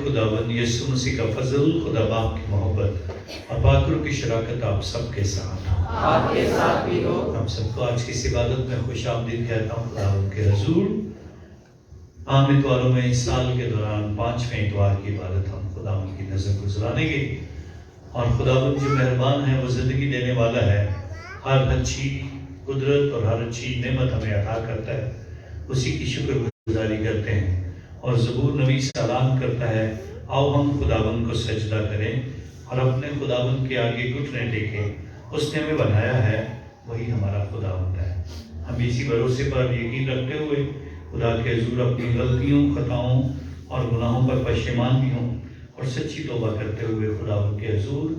خداوند یسوع مسیح کا فضل، خدا باپ کی محبت اور پاک روح کی شراکت آپ سب کے ساتھ ہو، آپ کے ساتھ بھی ہو۔ ہم سب کو آج کی اس عبادت میں خوش آمدید کہتا ہوں۔ خداوند کے رسول عام اتواروں میں اس سال کے دوران 5ویں اتوار کی عبادت ہم خداوند کی نظر گزرانے گے، اور خداوند جو مہربان ہے، وہ زندگی دینے والا ہے، ہر اچھی قدرت اور ہر اچھی نعمت ہمیں عطا کرتا ہے، اسی کی شکر گزاری کرتے ہیں۔ اور زبور نویس اعلان کرتا ہے، آؤ ہم خداوند کو سجدہ کریں اور اپنے خداوند کے آگے گھٹنے ٹیکیں، اس نے ہمیں بنایا ہے، وہی ہمارا خداوند ہے۔ ہم اسی بھروسے پر یقین رکھتے ہوئے خدا کے حضور اپنی غلطیوں، خطاؤں اور گناہوں پر پشیمان بھی ہوں اور سچی توبہ کرتے ہوئے خداوند کے حضور،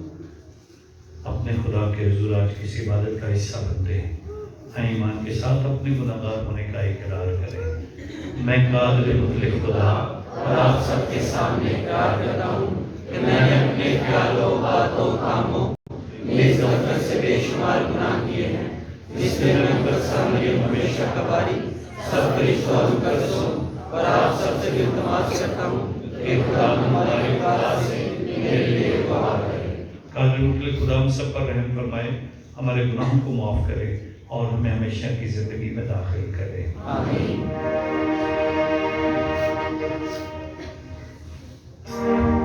اپنے خدا کے حضور آج کی اس عبادت کا حصہ بنتے ہیں۔ ایمان کے ساتھ اپنے گناہگار ہونے کا اقرار کریں۔ میں قادر مطلق خدا اور آپ سب کے سامنے اقرار کرتا ہوں کہ میں نے اپنے خیالوں، باتوں، کاموں، نیز غفلت سے بے شمار گناہ کیے ہیں، جس میں میں قصہ مریم ہمیشہ کباری سب فرشتوں اور قدسوں اور آپ سب سے التماس کرتا ہوں کہ خدا ہمارے پاس سے میرے لیے دعا کرے۔ قادر مطلق خدا ہم سب پر رحم فرمائے، ہمارے گناہوں کو معاف کرے اور ہمیں ہمیشہ کی زندگی میں داخل کرے۔ آمین۔ ہم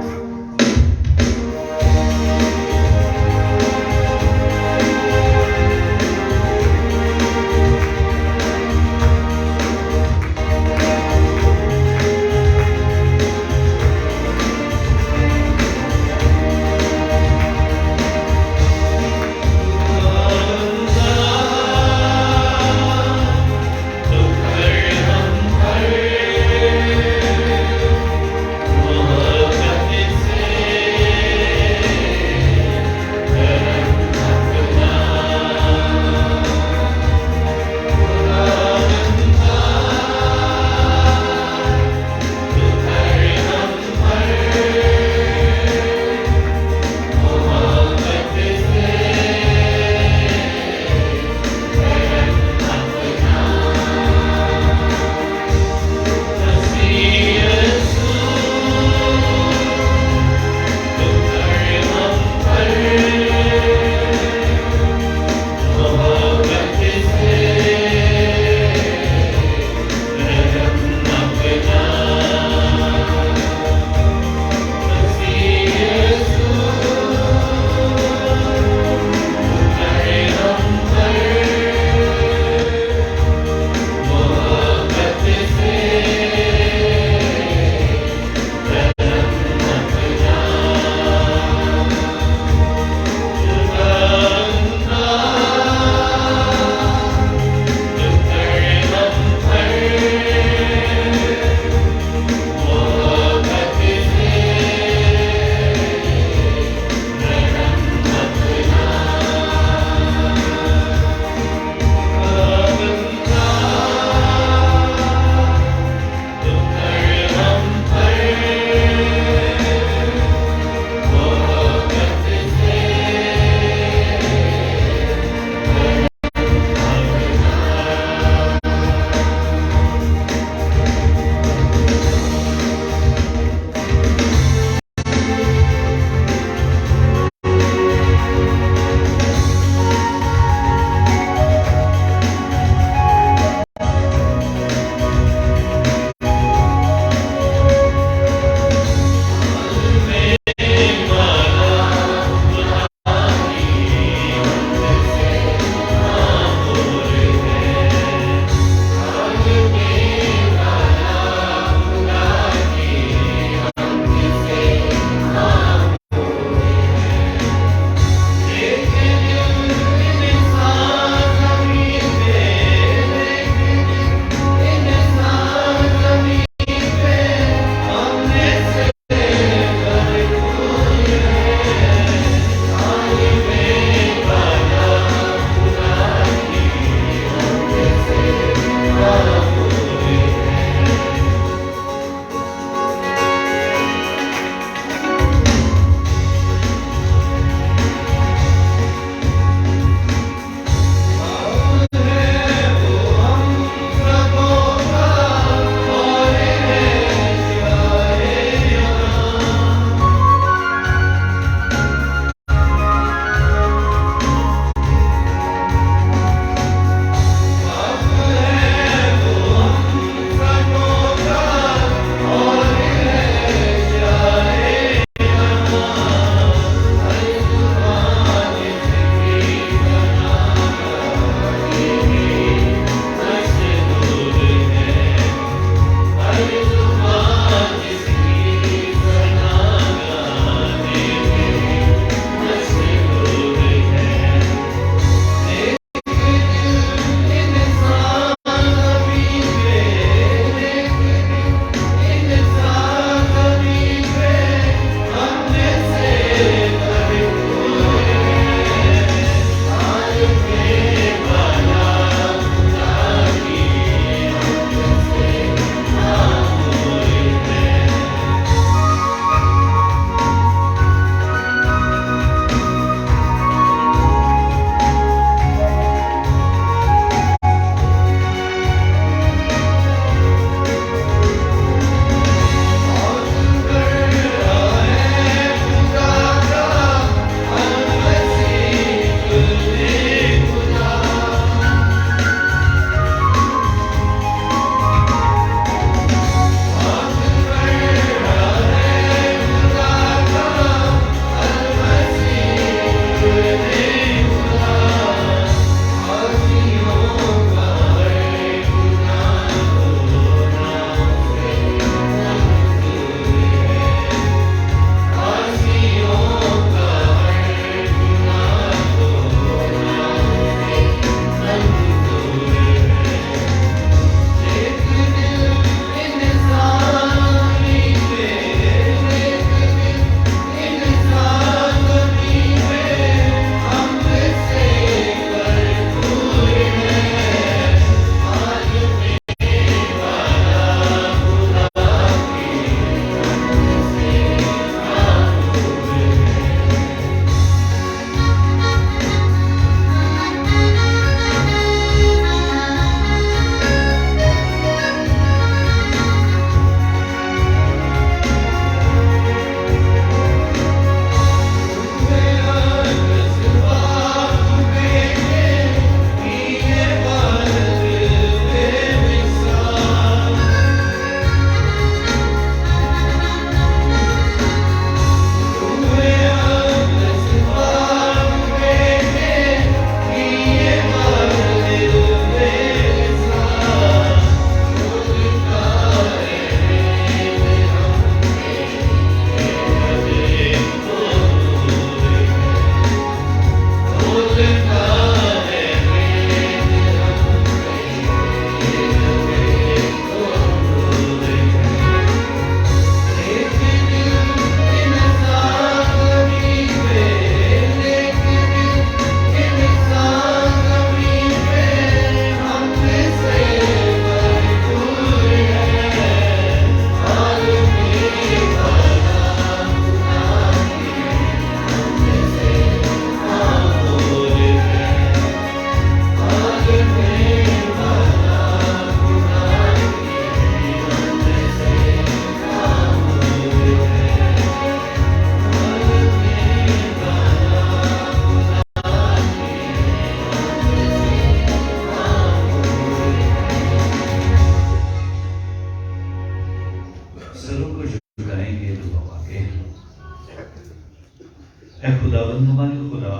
اے خداوند ہمارے خدا،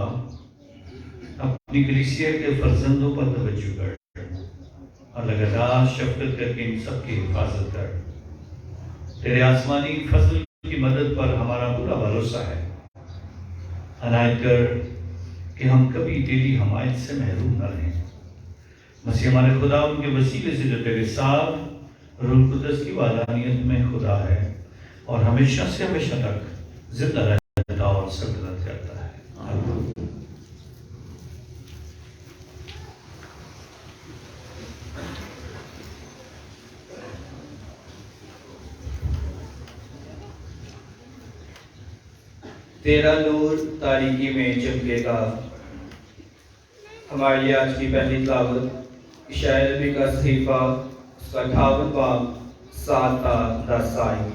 اپنی کلیسیا کے فرزندوں پر توجہ کر اور لگاتار شفقت کر کے ان سب کی حفاظت کر۔ تیرے آسمانی فضل کی مدد پر ہمارا پورا بھروسہ ہے۔ عنایت کر کہ ہم کبھی تیری حمایت سے محروم نہ رہیں۔ مسیح ہمارے خدا ان کے وسیلے سے جو تیرے ساتھ روح القدس کی وحدانیت میں خدا ہے اور ہمیشہ سے ہمیشہ تک زندہ رہتا اور سلطنت کرتا ہے۔ آمین۔ تیرا نور تاریکی میں چمکے گا۔ ہمارے لیے آج کی پہلی تلاوت اشعیاء نبی کا صحیفہ اس کا 58 باب 7 تا 10 آیت۔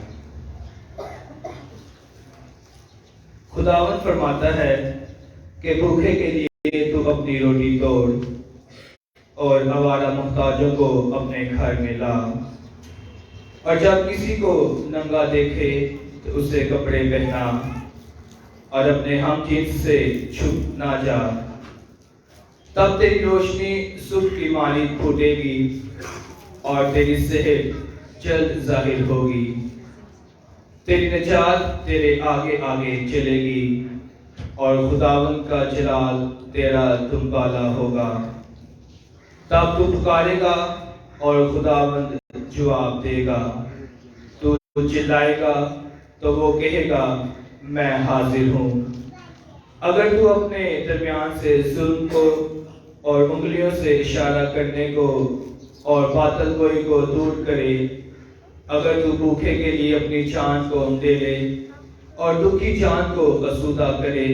خداوند فرماتا ہے کہ بھوکے کے لیے تو اپنی روٹی توڑ اور آوارہ محتاجوں کو اپنے گھر میں لا، اور جب کسی کو ننگا دیکھے تو اسے کپڑے پہنا اور اپنے ہم جنس سے چھپ نہ جا۔ تب تیری روشنی صبح کی مانند پھوٹے گی اور تیری صحت جلد ظاہر ہوگی۔ تیری نجات تیرے آگے آگے چلے گی اور خداوند کا جلال تیرا دنبالہ ہوگا۔ تب تو پکارے گا اور خداوند جواب دے گا، تو چلائے گا تو وہ کہے گا میں حاضر ہوں۔ اگر تو اپنے درمیان سے ظلم کو اور انگلیوں سے اشارہ کرنے کو اور باطل گوئی کو دور کرے، اگر تو بھوکے کے لیے اپنی جان کو دے لے اور دکھی جان کو آسودہ کرے،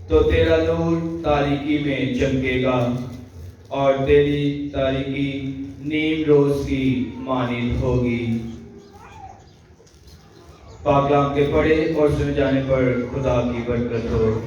تو تیرا نور تاریکی میں چمکے گا اور تیری تاریکی نیم روز کی مانند ہوگی۔ پاک کلام کے پڑھے اور سنے جانے پر خدا کی برکت ہو۔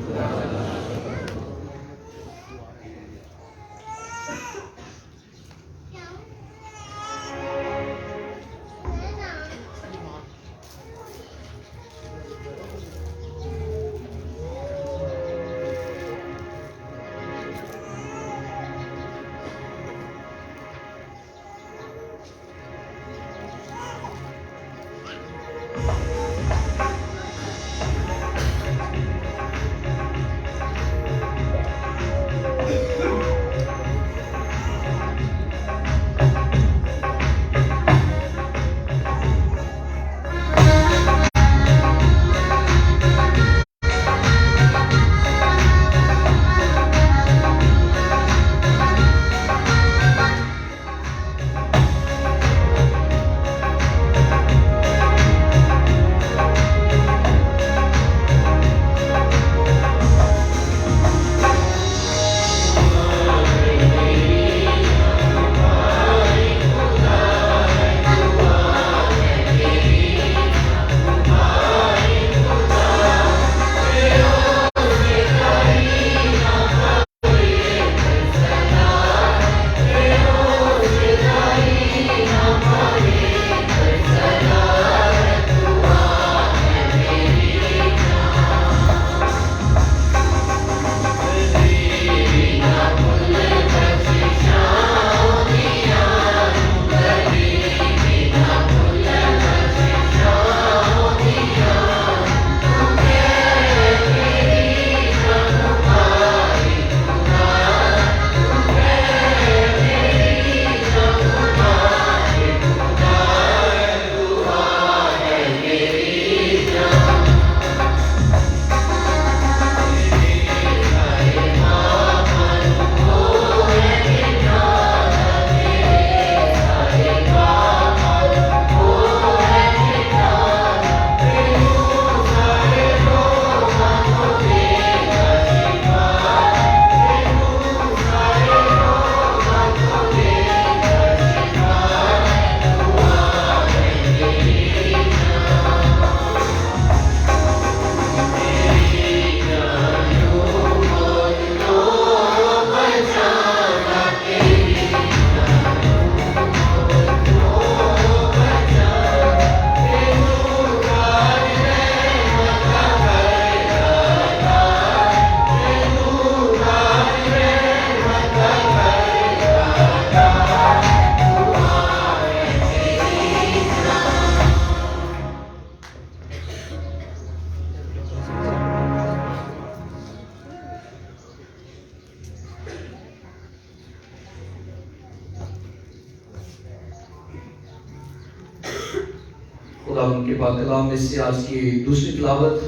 ان کے پاک کلام میں سے آج کی دوسری تلاوت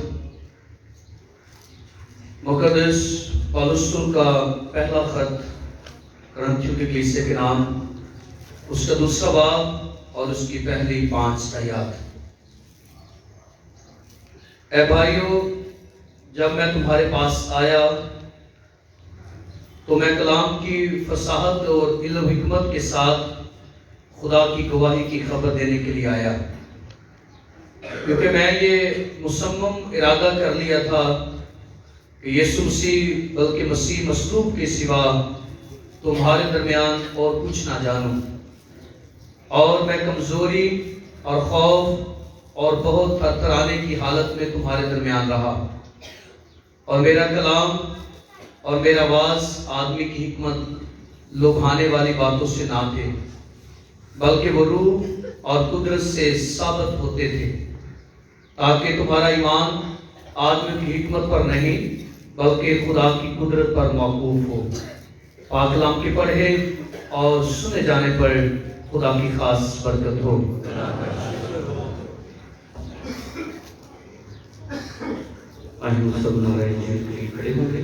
مقدس پالوس رسول کا پہلا خط کرنتھیوں کی کلیسیا کے نام، اس کا دوسرا باب اور اس کی پہلی 5 آیات۔ اے بھائیو، جب میں تمہارے پاس آیا تو میں کلام کی فصاحت اور علم و حکمت کے ساتھ خدا کی گواہی کی خبر دینے کے لیے آیا، کیونکہ میں یہ مصمم ارادہ کر لیا تھا کہ یسوع مسیح بلکہ مسیح مصلوب کے سوا تمہارے درمیان اور کچھ نہ جانوں، اور میں کمزوری اور خوف اور بہت تھرتھرانے کی حالت میں تمہارے درمیان رہا، اور میرا کلام اور میرا واعظ آدمی کی حکمت لبھانے والی باتوں سے نہ تھے، بلکہ وہ روح اور قدرت سے ثابت ہوتے تھے، تاکہ تمہارا ایمان آدمی کی حکمت پر نہیں بلکہ خدا کی قدرت پر موقوف ہو۔ پاک کلام کے پڑھے اور سنے جانے پر خدا کی خاص برکت ہو۔ آج ہم سب نعرہ تکبیر کے لیے کھڑے ہوں گے۔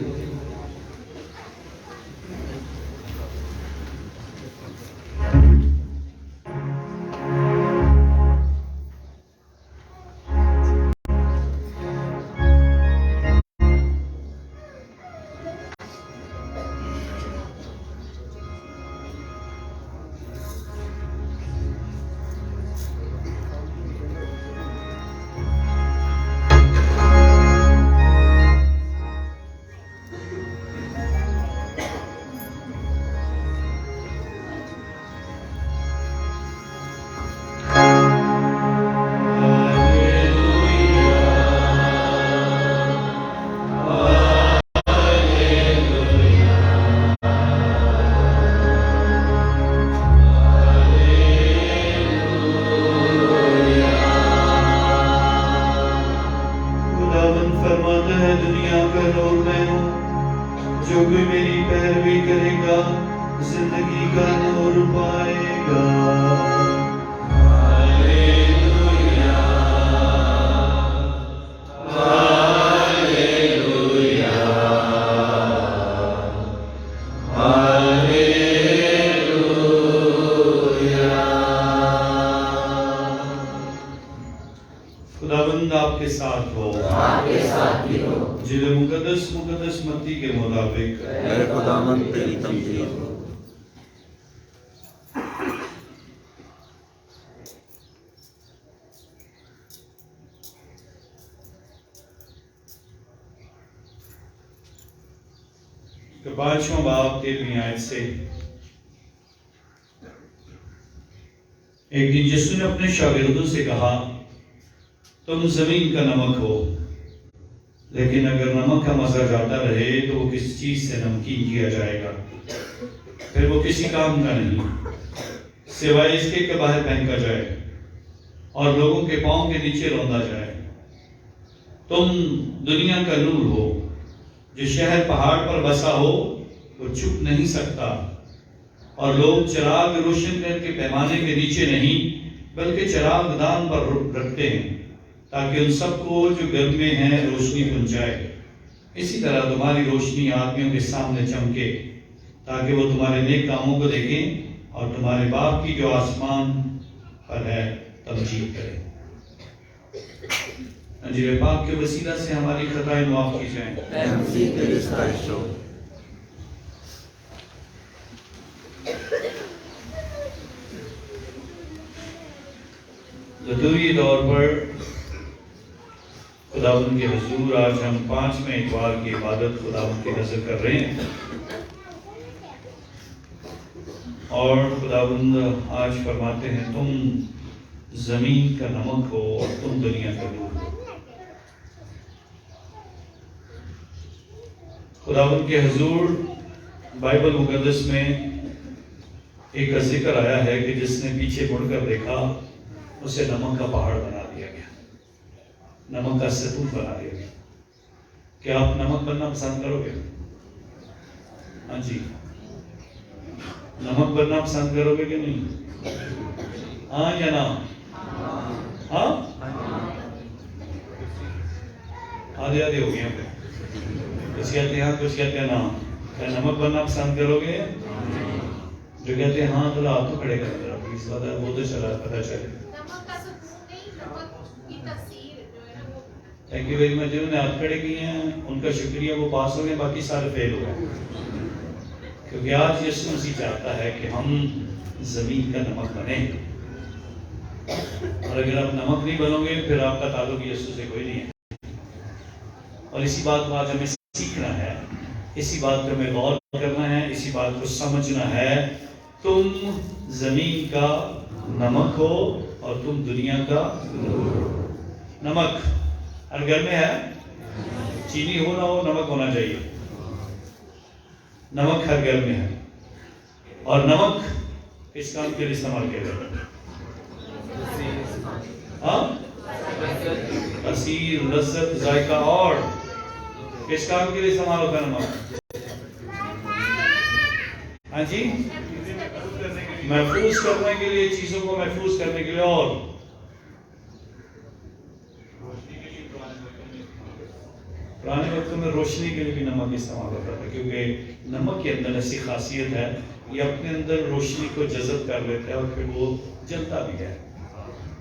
خداوند آپ کے ساتھ ہو، جل مقدس مقدس متی کے مطابق اے خداوند تیری تمجید ہو۔ کہ 5واں باب 13ویں آیت سے، ایک دن یسوع نے اپنے شاگردوں سے کہا، تم زمین کا نمک ہو، لیکن اگر نمک کا مزہ جاتا رہے تو وہ کس چیز سے نمکین کیا جائے گا، پھر وہ کسی کام کا نہیں سوائے اس کے کہ باہر پھینکا جائے اور لوگوں کے پاؤں کے نیچے روندا جائے۔ تم دنیا کا نور ہو، جو شہر پہاڑ پر بسا ہو وہ چھپ نہیں سکتا، اور لوگ چراغ روشن کر کے پیمانے کے نیچے نہیں بلکہ چراغ دان پر رکھتے ہیں، تاکہ ان سب کو جو گھر میں ہیں روشنی پہنچائے۔ اسی طرح تمہاری روشنی آدمیوں کے سامنے چمکے، تاکہ وہ تمہارے نیک کاموں کو دیکھیں اور تمہارے باپ کی جو آسمان پر ہے تمجید کریں۔ انجیل پاک کے وسیلہ سے ہماری خطائیں معاف کی جائیں۔ اے مسیح تیری ستائش ہو۔ لطوری طور پر خداوند کے حضور آج ہم 5ویں اتوار کی عبادت خداوند کی نظر کر رہے ہیں، اور خداوند آج فرماتے ہیں تم زمین کا نمک ہو اور تم دنیا کا نور ہو۔ خداوند کے حضور بائبل مقدس میں ایک کا ذکر آیا ہے کہ جس نے پیچھے مڑ کر دیکھا اسے نمک کا پہاڑ بنا دیا گیا، نمک کا ستون بنا دیا گیا۔ کیا آپ نمک بننا پسند کرو گے؟ ہاں جی، نمک بننا پسند کرو گے کہ نہیں؟ ہاں یا نہ؟ ہاں آدھے آدھے ہو گئے ہیں. کچھ کہتے ہیں ہاں, کچھ کہتے ہیں نا. کیا نمک بننا پسند کرو گے؟ جو کہتے ہیں ہاں تو ہاتھ تو کھڑے کر دو پلیز, وہ تو چلا پتہ چلے. Thank you very much. جنہوں نے ہاتھ کھڑے کیے ہیں ان کا شکریہ, وہ پاس ہو گئے, باقی سارے فیل ہو گئے. کیونکہ آج یسوع مسیح چاہتا ہے کہ ہم زمین کا نمک بنیں, اور اگر آپ نمک نہیں بنو گے پھر آپ کا تعلق یسوع سے کوئی نہیں ہے. اور اسی بات کو آج ہمیں سیکھنا ہے, اسی بات پہ ہمیں غور کرنا ہے, اسی بات کو سمجھنا ہے. تم زمین کا نمک ہو اور تم دنیا کا نمک. ہر گھر میں ہے, چینی ہو نہ ہو نمک ہونا چاہیے. نمک ہر گھر میں ہے. اور نمک کس کام کے لیے استعمال کیا جاتا ہے؟ تاثیر, لذت, ذائقہ. اور کس کام کے لیے استعمال ہوتا ہے نمک؟ ہاں جی, محفوظ کرنے کے لیے, چیزوں کو محفوظ کرنے کے لیے. اور پرانے وقتوں میں روشنی کے لیے بھی نمک استعمال ہوتا تھا, کیونکہ نمک کے اندر ایسی خاصیت ہے, یہ اپنے اندر روشنی کو جذب کر لیتا ہے اور پھر وہ جلتا بھی ہے.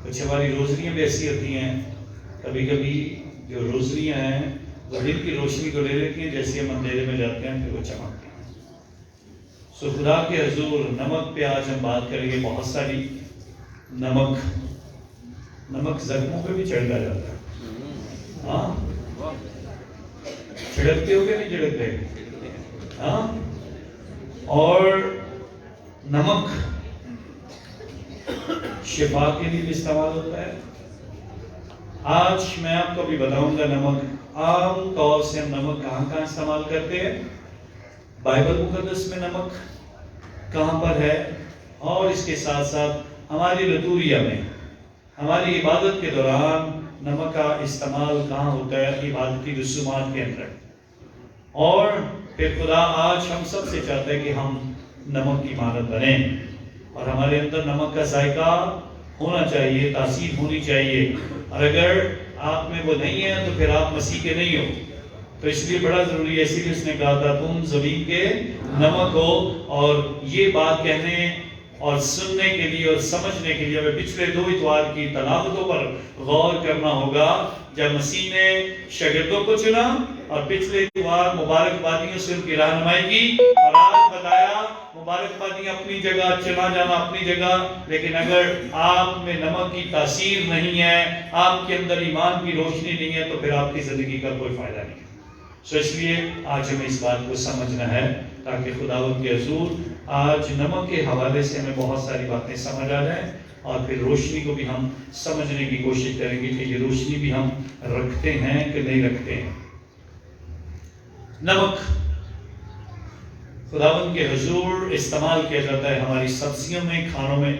کچھ ہماری روزنیاں بھی ایسی ہوتی ہیں, کبھی کبھی جو روزنیاں ہیں وہ دن کی روشنی کو لے لیتی ہیں, جیسے ہم اندھیرے میں جاتے ہیں پھر وہ چمکتی ہیں. سو خدا کے حضور نمک پہ آج ہم بات کریں گے. بہت ساری نمک زخموں پہ بھی چھڑکا جاتا ہے. ہاں, چھڑکتے ہو کہ نہیں چھڑکتے؟ ہاں. اور نمک شفا کے لیے بھی استعمال ہوتا ہے. آج میں آپ کو بھی بتاؤں گا نمک عام طور سے ہم نمک کہاں کہاں استعمال کرتے ہیں. بائبل مقدس میں نمک کہاں پر ہے, اور اس کے ساتھ ساتھ ہماری لطوریہ میں, ہماری عبادت کے دوران نمک کا استعمال کہاں ہوتا ہے, عبادتی رسومات کے اندر. اور پھر خدا آج ہم سب سے چاہتا ہے کہ ہم نمک کی مانند بنیں, اور ہمارے اندر نمک کا ذائقہ ہونا چاہیے, تاثیر ہونی چاہیے. اور اگر آپ میں وہ نہیں ہے تو پھر آپ مسیح کے نہیں ہو. تو اس لیے بڑا ضروری ہے, اسی لیے اس نے کہا تھا تم زمین کے نمک ہو. اور یہ بات کہنے اور سننے کے لیے اور سمجھنے کے لیے ہمیں پچھلے 2 اتوار کی تلاوتوں پر غور کرنا ہوگا, جب مسیح نے شاگردوں کو چنا اور پچھلے اتوار مبارکبادیوں سے ان کی رہنمائی کی, اور آج بتایا مبارکبادی اپنی جگہ, چلا جانا اپنی جگہ, لیکن اگر آپ میں نمک کی تاثیر نہیں ہے, آپ کے اندر ایمان کی روشنی نہیں ہے, تو پھر آپ کی زندگی کا کوئی فائدہ نہیں. سو اس لیے آج ہمیں اس بات کو سمجھنا ہے تاکہ خداوند کے حضور آج نمک کے حوالے سے ہمیں بہت ساری باتیں سمجھ آ جائیں, اور پھر روشنی کو بھی ہم سمجھنے کی کوشش کریں گے کہ یہ روشنی بھی ہم رکھتے ہیں کہ نہیں رکھتے ہیں. نمک خداوند کے حضور استعمال کیا جاتا ہے ہماری سبزیوں میں, کھانوں میں,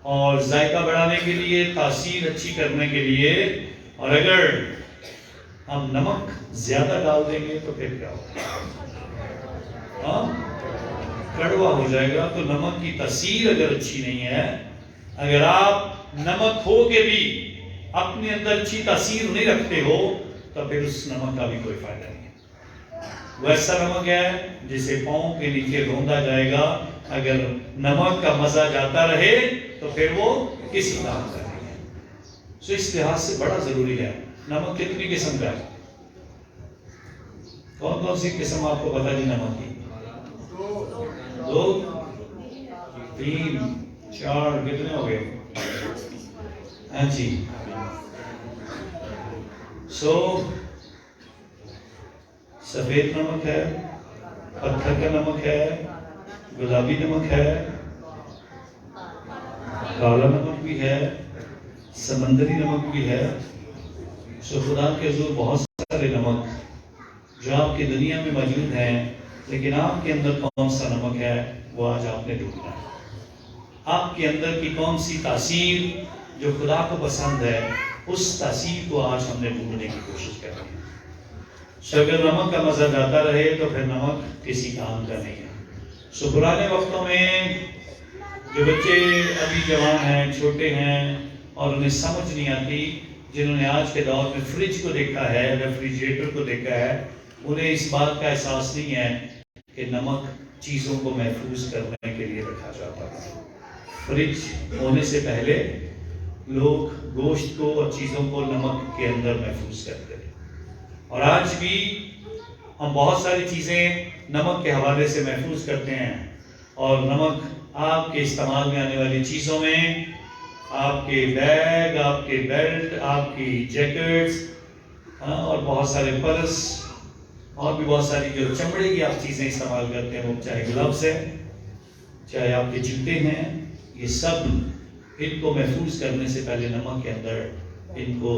اور ذائقہ بڑھانے کے لیے, تاثیر اچھی کرنے کے لیے. اور اگر ہم نمک زیادہ ڈال دیں گے تو پھر کیا ہوگا؟ کڑوا ہو جائے گا. تو نمک کی تاثیر اگر اچھی نہیں ہے, اگر آپ نمک ہو کے بھی اپنے اندر اچھی تاثیر نہیں رکھتے ہو, تو پھر اس نمک کا بھی کوئی فائدہ نہیں ہے. وہ ایسا نمک ہے جسے پاؤں کے نیچے روندا جائے گا. اگر نمک کا مزہ جاتا رہے تو پھر وہ کسی کام کا نہیں ہے. سو اس لحاظ سے بڑا ضروری ہے. نمک کتنی قسم کا ہے؟ کون کون سی قسم آپ کو پتا جی نمک کی؟ 2 3 4 کتنے ہو گئے؟ ہاں جی. سو سفید نمک ہے, پتھر کا نمک ہے, گلابی نمک ہے, کالا نمک بھی ہے, سمندری نمک بھی ہے. سو خدا کے حضور بہت سارے نمک جو آپ کی دنیا میں موجود ہیں, لیکن آپ کے اندر کون سا نمک ہے وہ آج آپ نے ڈھونڈنا ہے. آپ کے اندر کی کون سی تاثیر جو خدا کو پسند ہے, اس تاثیر کو آج ہم نے ڈھونڈنے کی کوشش کر رہی ہے. سو اگر نمک کا مزہ جاتا رہے تو پھر نمک کسی کام کا نہیں ہے. سو پرانے وقتوں میں جو بچے ابھی جوان ہیں, چھوٹے ہیں, اور انہیں سمجھ نہیں آتی. جنہوں نے آج کے دور میں فریج کو دیکھا ہے, ریفریجریٹر کو دیکھا ہے, انہیں اس بات کا احساس نہیں ہے کہ نمک چیزوں کو محفوظ کرنے کے لیے رکھا جاتا ہے. فریج ہونے سے پہلے لوگ گوشت کو اور چیزوں کو نمک کے اندر محفوظ کرتے ہیں. اور آج بھی ہم بہت ساری چیزیں نمک کے حوالے سے محفوظ کرتے ہیں. اور نمک آپ کے استعمال میں آنے والی چیزوں میں آپ کے بیگ, آپ کے بیلٹ, آپ کی جیکٹس اور بہت سارے پرس اور بھی بہت ساری جو چمڑے کی آپ چیزیں استعمال کرتے ہیں, وہ چاہے گلوز ہیں, چاہے آپ کے جوتے ہیں, یہ سب ان کو محفوظ کرنے سے پہلے نمک کے اندر ان کو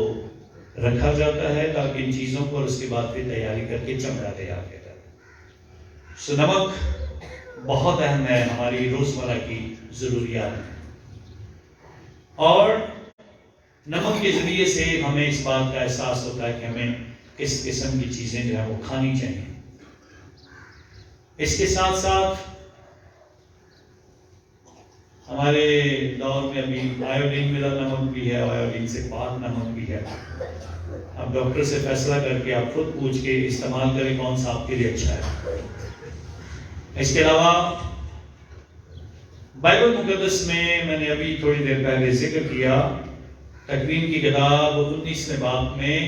رکھا جاتا ہے تاکہ ان چیزوں کو اور اس کے بعد پھر تیاری کر کے چمڑا تیار کیا جاتا ہے. سو نمک بہت اہم ہے ہماری روزمرہ کی ضروریات میں. اور نمک کے ذریعے سے ہمیں اس بات کا احساس ہوتا ہے کہ ہمیں کس قسم کی چیزیں جو ہیں وہ کھانی چاہیے. اس کے ساتھ ساتھ ہمارے دور میں ابھی آیوڈین ملا نمک بھی ہے, آیوڈین سے پاک نمک بھی ہے. اب ڈاکٹر سے فیصلہ کر کے آپ خود پوچھ کے استعمال کریں کون سا آپ کے لیے اچھا ہے. اس کے علاوہ بائبل مقدس میں نے ابھی تھوڑی دیر پہلے ذکر کیا, تکوین کی کتاب 19ویں باب میں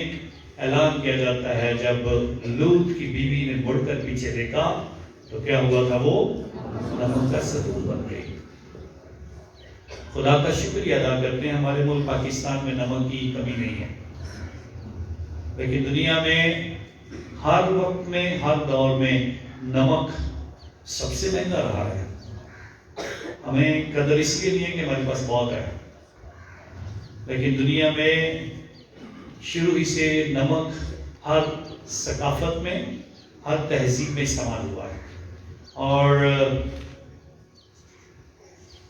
اعلان کیا جاتا ہے جب لوط کی بیوی نے مڑ کر پیچھے دیکھا تو کیا ہوا تھا, وہ نمک کا ستون بن گئی. خدا کا شکریہ ادا کرتے ہیں ہمارے ملک پاکستان میں نمک کی کمی نہیں ہے, لیکن دنیا میں ہر وقت میں ہر دور میں نمک سب سے مہنگا رہا ہے. ہمیں قدر اس لیے نہیں ہے کہ ہمارے پاس بہت ہے, لیکن دنیا میں شروع ہی سے نمک ہر ثقافت میں, ہر تہذیب میں استعمال ہوا ہے. اور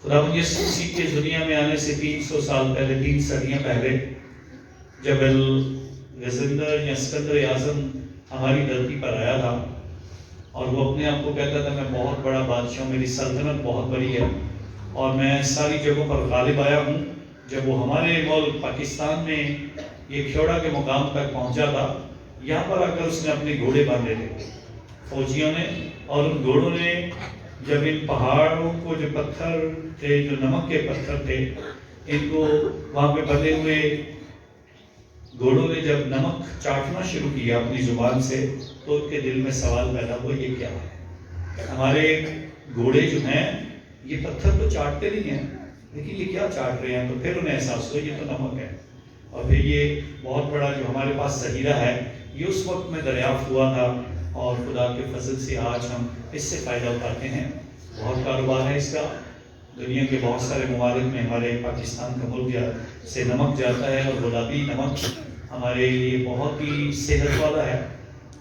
خداوند یسوع مسیح کے دنیا میں آنے سے 300 سال پہلے, 3 صدیاں پہلے, جب الغزندر یا اسکندر اعظم ہماری دھرتی پر آیا تھا اور وہ اپنے آپ کو کہتا تھا میں بہت بڑا بادشاہ ہوں, میری سلطنت بہت بڑی ہے اور میں ساری جگہوں پر غالب آیا ہوں. جب وہ ہمارے ملک پاکستان میں یہ کھیوڑا کے مقام تک پہنچا تھا, یہاں پر آ کر اس نے اپنے گھوڑے باندھے تھے فوجیوں نے, اور ان گھوڑوں نے جب ان پہاڑوں کو جو پتھر تھے, جو نمک کے پتھر تھے, ان کو وہاں پہ بندھے ہوئے گھوڑوں نے جب نمک چاٹنا شروع کیا اپنی زبان سے تو ان کے دل میں سوال پیدا ہوا یہ کیا ہے. ہمارے گھوڑے جو ہیں یہ پتھر تو چاٹتے نہیں ہیں, لیکن یہ کیا چاٹ رہے ہیں. تو پھر انہیں احساس ہوا یہ تو نمک ہے. اور پھر یہ بہت بڑا جو ہمارے پاس ذخیرہ ہے یہ اس وقت میں دریافت ہوا تھا, اور خدا کے فضل سے آج ہم اس سے فائدہ اٹھاتے ہیں. بہت کاروبار ہے اس کا, دنیا کے بہت سارے ممالک میں ہمارے پاکستان کا ملک سے نمک جاتا ہے, اور گلابی نمک ہمارے لیے بہت ہی صحت والا ہے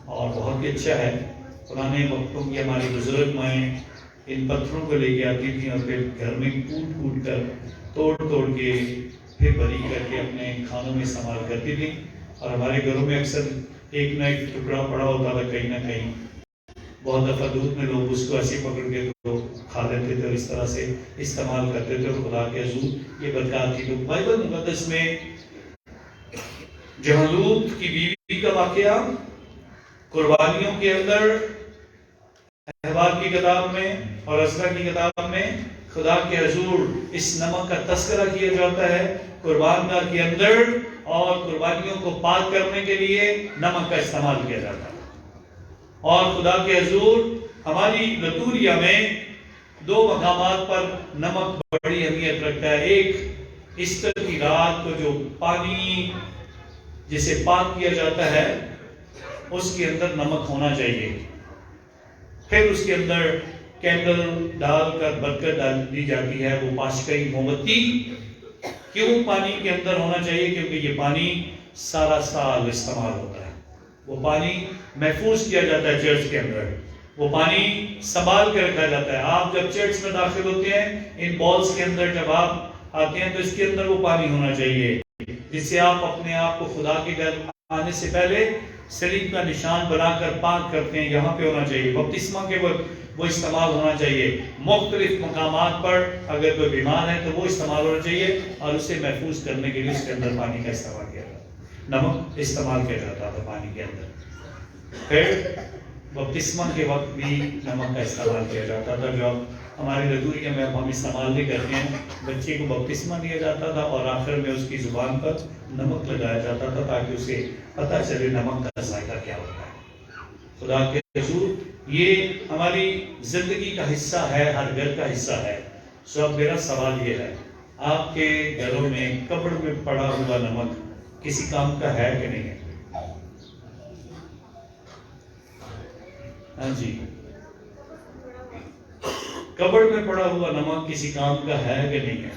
اور بہت ہی اچھا ہے. پرانے وقتوں کی ہماری بزرگ مائیں ان پتھروں کو لے کے آتی تھیں اور پھر گھر میں کوٹ کوٹ کر توڑ توڑ کے پھر بری کر کے اپنے کھانوں میں استعمال کرتی تھیں. اور ہمارے گھروں میں اکثر ایک نہ ایک ٹکڑا پڑا ہوتا تھا کہیں نہ کہیں. بہت دفعہ دودھ میں لوگ اس کو ایسے پکڑ کے تو کھا لیتے تھے اور اس طرح سے استعمال کرتے تھے, اور خدا کے حضور یہ برکات تھی. تو بائبل مقدس میں جہاں لوط کی بیوی کا واقعہ قربانیوں کے اندر احبار کی کتاب میں اور ازرا کی کتاب میں خدا کے حضور اس نمک کا تذکرہ کیا جاتا ہے. قربان گاہ کے اندر اور قربانیوں کو پاک کرنے کے لیے نمک کا استعمال کیا جاتا ہے. اور خدا کے حضور ہماری لتوریہ میں 2 مقامات پر نمک بڑی اہمیت رکھتا ہے. ایک ایسٹر کی رات کو جو پانی جسے پاک کیا جاتا ہے اس کے اندر نمک ہونا چاہیے. پھر اس کے اندر کینڈل ڈال کر برکت ڈال دی جاتی ہے, وہ پاشکئی موم بتی. کیوں پانی کے اندر ہونا چاہیے؟ کیونکہ یہ پانی سارا سال استعمال ہوتا ہے. وہ پانی محفوظ کیا جاتا ہے چرچ کے اندر, وہ پانی سنبھال کے رکھا جاتا ہے. آپ جب چرچ میں داخل ہوتے ہیں ان بالز کے اندر جب آپ آتے ہیں تو اس کے اندر وہ پانی ہونا چاہیے جس سے آپ اپنے آپ کو خدا کے گھر آنے سے پہلے سلیب کا نشان بنا کر پاک کرتے ہیں. یہاں پہ ہونا چاہیے. بپتسمہ کے وقت وہ استعمال ہونا چاہیے. مختلف مقامات پر اگر کوئی بیمار ہے تو وہ استعمال ہونا چاہیے اور اسے محفوظ کرنے کے لیے اس کے اندر پانی کا استعمال کیا جاتا ہے. نمک استعمال کیا جاتا تھا پانی کے اندر. پھر بپتسمہ کے وقت بھی نمک کا استعمال کیا جاتا تھا. جو ہماری رضویہ میں ہم استعمال نہیں کرتے ہیں, بچے کو بپتسمہ دیا جاتا تھا اور آخر میں اس کی زبان پر نمک لگایا جاتا تھا تاکہ اسے پتہ چلے نمک کا ذائقہ کیا ہوتا ہے. خدا کے حضور یہ ہماری زندگی کا حصہ ہے, ہر گھر کا حصہ ہے. سو اب میرا سوال یہ ہے, آپ کے گھروں میں کبڑ میں پڑا ہوا نمک کسی کام کا ہے کہ نہیں ہے؟ ہاں جی, کبڑ میں پڑا ہوا نمک کسی کام کا ہے کہ نہیں ہے؟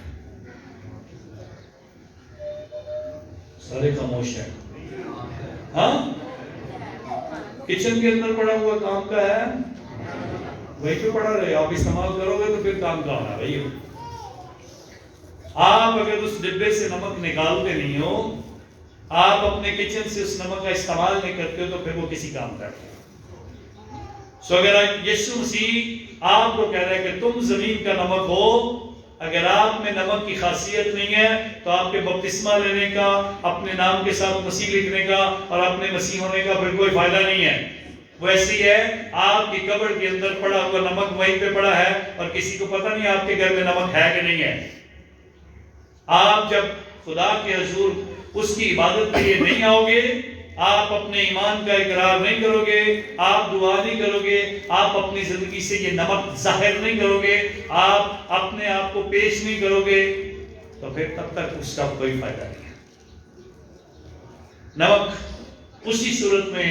سارے خاموش ہیں. ہاں, کچن کے اندر پڑا ہوا کام کا ہے, وہی پہ پڑا رہے. آپ استعمال کرو گے تو پھر کام کا ہونا بھائی. آپ اگر اس ڈبے سے نمک نکالتے نہیں ہو, آپ اپنے کچن سے اس نمک کا استعمال نہیں کرتے ہو, تو پھر وہ کسی کام کا ہے. سو اگر یسوع مسیح آپ کو کہہ رہے ہیں کہ تم زمین کا نمک ہو, اگر آپ میں نمک کی خاصیت نہیں ہے تو آپ کے بپتسمہ لینے کا, اپنے نام کے ساتھ مسیح لکھنے کا اور اپنے مسیح ہونے کا پھر کوئی فائدہ نہیں ہے. وہ ایسی ہے, آپ کی قبر کے اندر پڑا ہوا نمک وہیں پہ پڑا ہے اور کسی کو پتہ نہیں آپ کے گھر میں نمک ہے کہ نہیں ہے. آپ جب خدا کے حضور اس کی عبادت کے لیے نہیں آؤ گے, آپ اپنے ایمان کا اقرار نہیں کرو گے, آپ دعا نہیں کرو گے, آپ اپنی زندگی سے یہ نمک ظاہر نہیں کرو گے, آپ اپنے آپ کو پیش نہیں کرو گے, تو پھر تب تک اس کا کوئی فائدہ نہیں ہے. نمک اسی صورت میں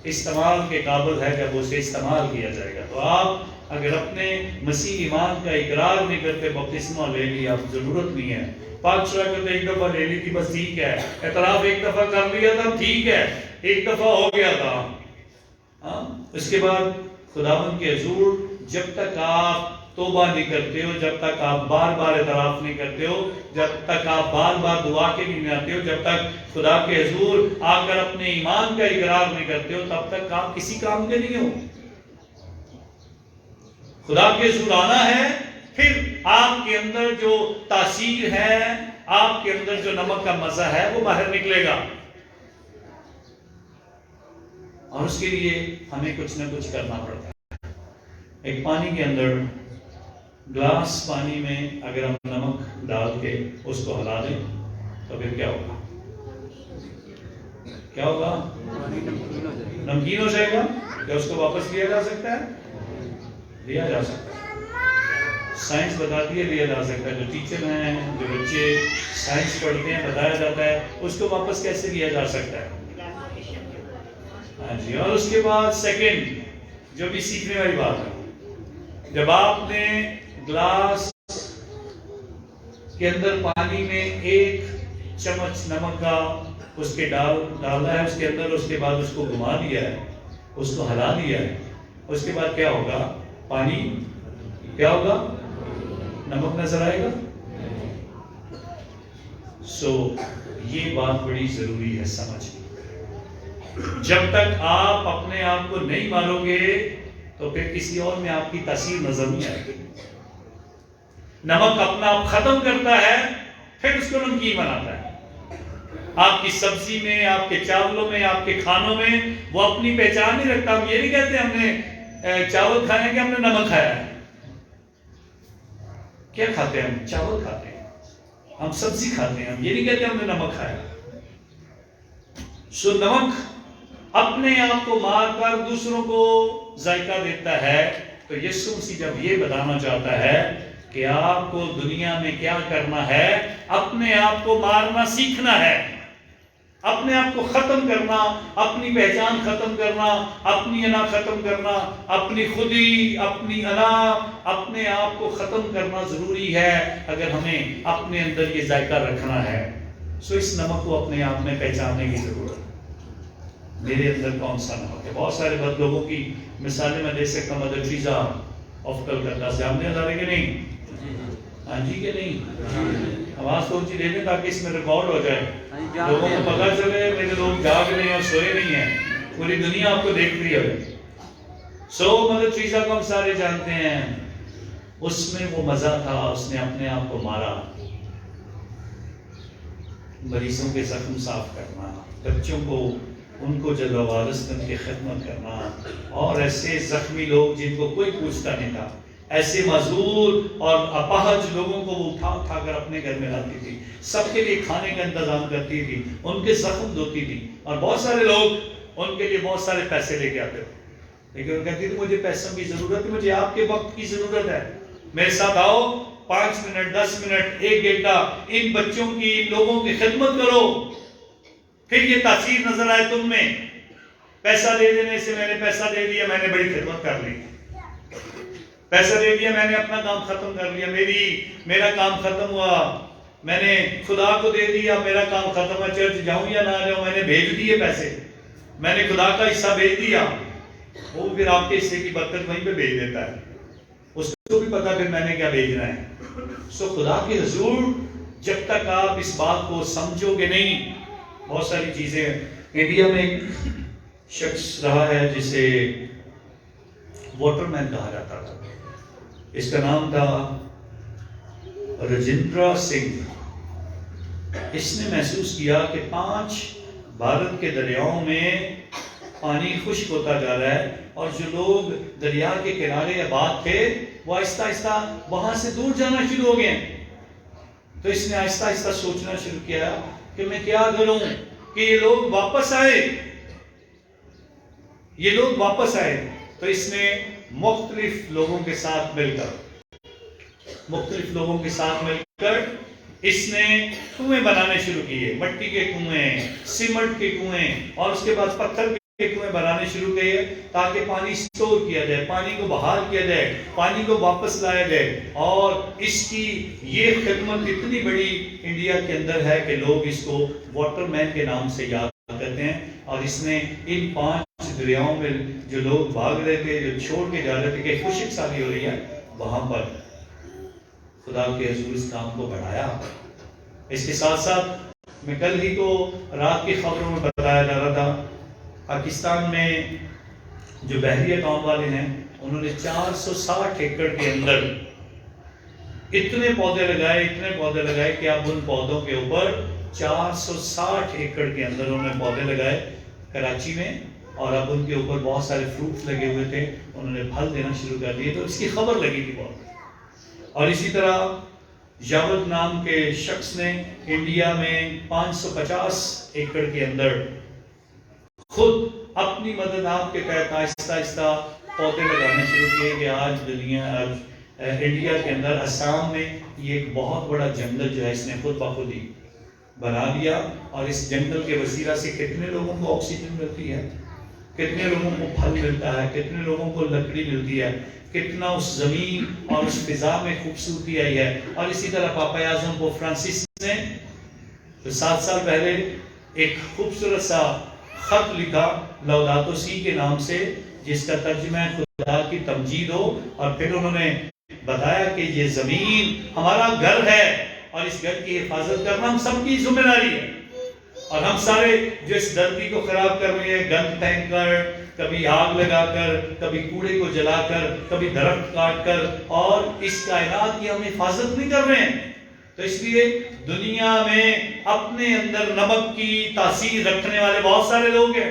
استعمال کے قابل ہے جب اسے استعمال کیا جائے گا. تو آپ اگر اپنے مسیح ایمان کا اقرار نہیں کرتے, بپتسمہ لے لی, آپ ضرورت نہیں ہے. پاک شرح کو ایک دفعہ لے لی تھی بس ٹھیک ہے, اعتراف ایک دفعہ کر لیا تھا ٹھیک ہے, ایک دفعہ ہو گیا تھا. اس کے بعد خداوند کے حضور جب تک آپ توبہ نہیں کرتے ہو, جب تک آپ بار بار اعتراف نہیں کرتے ہو, جب تک آپ بار بار دعا کے نہیں آتے ہو, جب تک خدا کے حضور آ کر اپنے ایمان کا اقرار نہیں کرتے ہو, تب تک آپ کسی کام کے نہیں ہو. خدا کے حضور آنا ہے, پھر آپ کے اندر جو تاثیر ہے, آپ کے اندر جو نمک کا مزہ ہے وہ باہر نکلے گا. اور اس کے لیے ہمیں کچھ نہ کچھ کرنا پڑتا ہے. ایک پانی کے اندر, گلاس پانی میں اگر ہم نمک ڈال کے اس کو ہلا دیں تو پھر کیا ہوگا؟ کیا ہوگا؟ نمکین ہو جائے گا. کیا اس کو واپس لیا جا سکتا ہے؟ لیا جا سکتا ہے. سائنس بتاتی ہے لیا جا سکتا ہے. جو ٹیچر ہیں, جو بچے سائنس پڑھتے ہیں, بتایا جاتا ہے اس کو واپس کیسے لیا جا سکتا ہے. ہاں جی. اور اس کے بعد سیکنڈ جو بھی سیکھنے والی بات ہے, جب آپ نے گلاس کے اندر پانی میں 1 چمچ نمک کا اس کے ڈالا ہے اس کے اندر, اس کے بعد اس کو گھما دیا ہے, اس کو ہلا دیا ہے, اس کے بعد کیا ہوگا؟ پانی کیا ہوگا؟ نمک نظر آئے گا. سو یہ بات بڑی ضروری ہے سمجھنا. جب تک آپ اپنے آپ کو نہیں مانو گے تو پھر کسی اور میں آپ کی تاثیر نظر نہیں آئے گی. نمک اپنا آپ ختم کرتا ہے, پھر اس کو نمکین بناتا ہے. آپ کی سبزی میں, آپ کے چاولوں میں, آپ کے کھانوں میں وہ اپنی پہچان نہیں رکھتا. ہم یہ نہیں کہتے ہم نے چاول کھانے کہ ہم نے نمک کھایا ہے. کیا کھاتے ہیں ہم؟ چاول کھاتے ہیں, ہم سبزی کھاتے ہیں, ہم یہ نہیں کہتے ہم نے نمک کھایا. سو نمک اپنے آپ کو مار کر دوسروں کو ذائقہ دیتا ہے. تو یسوع مسیح جب یہ بتانا چاہتا ہے کہ آپ کو دنیا میں کیا کرنا ہے, اپنے آپ کو مارنا سیکھنا ہے, اپنے آپ کو ختم کرنا, اپنی پہچان ختم کرنا, اپنی انا ختم کرنا, اپنی خودی, اپنی انا, اپنے آپ کو ختم کرنا ضروری ہے اگر ہمیں اپنے اندر یہ ذائقہ رکھنا ہے. سو اس نمک کو اپنے آپ میں پہچاننے کی ضرورت ہے. میرے اندر کون سا نمک ہے؟ بہت سارے بد لوگوں کی مثالیں میں دے سکتا ہوں. مدر ٹریزا آف کلکتہ سے آپ نے ہزارے کہ نہیں؟ ہاں جی کہ نہیں؟ آواز تو اونچی دے دیں تاکہ اس میں ریکارڈ ہو جائے, لوگوں کو پتا چلے میرے لوگ جاگ رہے ہیں اور سوئے نہیں ہیں, پوری دنیا آپ کو دیکھ رہی ہے. مدر ٹریزا کو ہم سارے جانتے ہیں، اس میں وہ مزہ تھا، اس نے اپنے آپ کو مارا، مریضوں کے زخم صاف کرنا، بچوں کو ان کو جلوہ وارث کی خدمت کرنا، اور ایسے زخمی لوگ جن کو کوئی پوچھتا نہیں تھا، ایسے معذور اور اپاہج لوگوں کو وہ اٹھا اٹھا کر اپنے گھر میں لاتی تھی، سب کے لیے کھانے کا انتظام کرتی تھی، ان کے زخم دھوتی تھی، اور بہت سارے لوگ ان کے لیے بہت سارے پیسے لے کے آتے تھے، لیکن وہ کہتی تھی مجھے پیسوں کی ضرورت ہے، مجھے آپ کے وقت کی ضرورت ہے، میرے ساتھ آؤ، 5 منٹ 10 منٹ 1 گھنٹہ ان بچوں کی، ان لوگوں کی خدمت کرو، پھر یہ تاثیر نظر آئے تم میں۔ پیسہ دے دینے سے، میں نے پیسہ دے دیا، میں نے بڑی خدمت کر لی، پیسہ دے دیا، میں نے اپنا کام ختم کر لیا، میرا کام ختم ہوا، میں نے خدا کو دے دیا، میرا کام ختم ہے، چرچ جاؤں یا نہ جاؤں، میں نے بھیج دیے پیسے، میں نے خدا کا حصہ بھیج دیا، وہ پھر آپ کے حصے کی برکت وہیں پہ بھیج دیتا ہے، اس کو بھی پتا پھر میں نے کیا بھیجنا ہے۔ خدا کے حضور جب تک آپ اس بات کو سمجھو گے نہیں، بہت ساری چیزیں۔ انڈیا میں ایک شخص رہا ہے جسے واٹر مین کہا جاتا تھا، اس کا نام تھا رجندرا سنگھ۔ اس نے محسوس کیا کہ 5 بھارت کے دریاؤں میں پانی خشک ہوتا جا رہا ہے، اور جو لوگ دریا کے کنارے آباد تھے وہ آہستہ آہستہ وہاں سے دور جانا شروع ہو گئے۔ تو اس نے آہستہ آہستہ سوچنا شروع کیا کہ میں کیا کروں کہ یہ لوگ واپس آئے، یہ لوگ واپس آئے۔ تو اس نے مختلف لوگوں کے ساتھ مل کر اس نے کنویں بنانے شروع کیے، مٹی کے کنویں، سیمنٹ کے کنویں، اور اس کے بعد پتھر کے کنویں بنانے شروع کیے، تاکہ پانی سٹور کیا جائے، پانی کو بحال کیا جائے، پانی کو واپس لایا جائے۔ اور اس کی یہ خدمت اتنی بڑی انڈیا کے اندر ہے کہ لوگ اس کو واٹر مین کے نام سے یاد کرتے ہیں۔ اور اس نے ان 5 دریاؤں میں جو لوگ بھاگ رہے تھے، جو چھوڑ کے جا رہے تھے کہ خشک سالی ہو رہی ہے، وہاں پر خدا کے حضور اس کام کو بڑھایا۔ اس کے ساتھ ساتھ میں کل ہی تو رات کی خبروں میں بتایا جا رہا تھا، پاکستان میں جو بحریہ قوم والے ہیں انہوں نے 460 ایکڑ کے اندر اتنے پودے لگائے کہ اب ان پودوں کے اوپر 460 ایکڑ کے اندر انہوں نے پودے لگائے کراچی میں، اور اب ان کے اوپر بہت سارے فروٹس لگے ہوئے تھے، انہوں نے پھل دینا شروع کر دیے، تو اس کی خبر لگی تھی بہت۔ اور اسی طرح جاوید نام کے شخص نے انڈیا میں 550 ایکڑ کے اندر خود اپنی مدد آپ کے تحت آہستہ آہستہ پودے لگانے شروع کیے کہ آج انڈیا کے اندر آسام میں یہ ایک بہت بڑا جنگل جو ہے اس نے خود بخود ہی بنا دیا، اور اس جنگل کے وسیلہ سے کتنے لوگوں کو آکسیجن ملتی ہے، کتنے لوگوں کو پھل ملتا ہے، کتنے لوگوں کو لکڑی ملتی ہے، کتنا اس زمین اور اس فضا میں خوبصورتی آئی ہے۔ اور اسی طرح پاپا اعظم کو فرانسس نے 7 سال پہلے ایک خوبصورت سا خط لکھا لوداتو سی کے نام سے، جس کا ترجمہ ہے خدا کی تمجید ہو، اور پھر انہوں نے بتایا کہ یہ زمین ہمارا گھر ہے، اور اس گھر کی حفاظت کرنا ہم سب کی ذمہ داری ہے، اور ہم سارے جو اس دھرتی کو خراب کر رہے ہیں، گند پھینک کر، کبھی آگ لگا کر، کبھی کوڑے کو جلا کر، کبھی درخت کاٹ کر، اور اس کائنات کی ہم حفاظت نہیں کر رہے ہیں۔ تو اس لیے دنیا میں اپنے اندر نمک کی تاثیر رکھنے والے بہت سارے لوگ ہیں،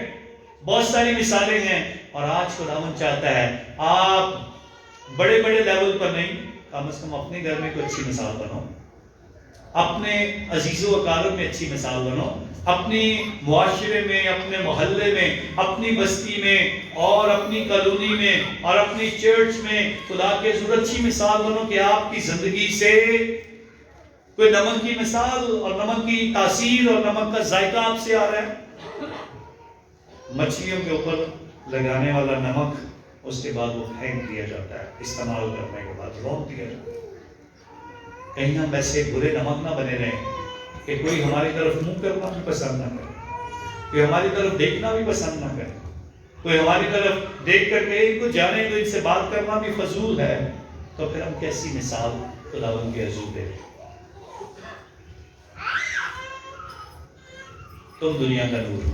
بہت ساری مثالیں ہیں، اور آج خداوند چاہتا ہے آپ بڑے بڑے لیول پر نہیں، کم از کم اپنے گھر میں کوئی اچھی مثال بنو، اپنے عزیز و اقارب میں اچھی مثال بنو، اپنی معاشرے میں، اپنے محلے میں، اپنی بستی میں، اور اپنی کالونی میں، اور اپنی چرچ میں خدا کے حضور اچھی مثال بنو کہ آپ کی زندگی سے کوئی نمک کی مثال اور نمک کی تاثیر اور نمک کا ذائقہ آپ سے آ رہا ہے۔ مچھلیوں کے اوپر لگانے والا نمک، اس کے بعد وہ پھینک دیا جاتا ہے، استعمال کرنے کے بعد رونق دیا جاتا ہے۔ کہیں ہم ایسے برے نمک نہ بنے رہیں کہ کوئی ہماری طرف منہ کرنا بھی پسند نہ کرے، کوئی ہماری طرف دیکھنا بھی پسند نہ کرے، کوئی ہماری طرف دیکھ کر کہ ان کو جانے تو ان سے بات کرنا بھی فضول ہے، تو پھر ہم کیسی مثال خداوند کے حضور دے رہے ہیں؟ تم دنیا کا نور ہو۔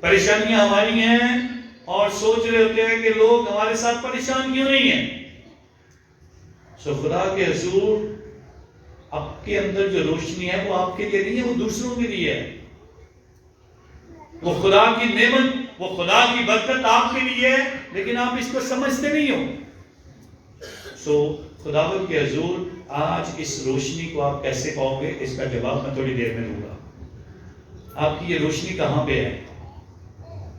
پریشانیاں ہماری ہیں اور سوچ رہے ہوتے ہیں کہ لوگ ہمارے ساتھ پریشان کیوں نہیں ہیں. سو خدا کے حضور آپ کے اندر جو روشنی ہے وہ آپ کے لیے نہیں ہے، وہ دوسروں کے لیے ہے. وہ خدا کی نعمت، وہ خدا کی برکت آپ کے لیے ہے، لیکن آپ اس کو سمجھتے نہیں ہو. سو خداوند کے حضور آج اس روشنی کو آپ کیسے پاؤ گے، اس کا جواب میں تھوڑی دیر میں دوں گا. آپ کی یہ روشنی کہاں پہ ہے؟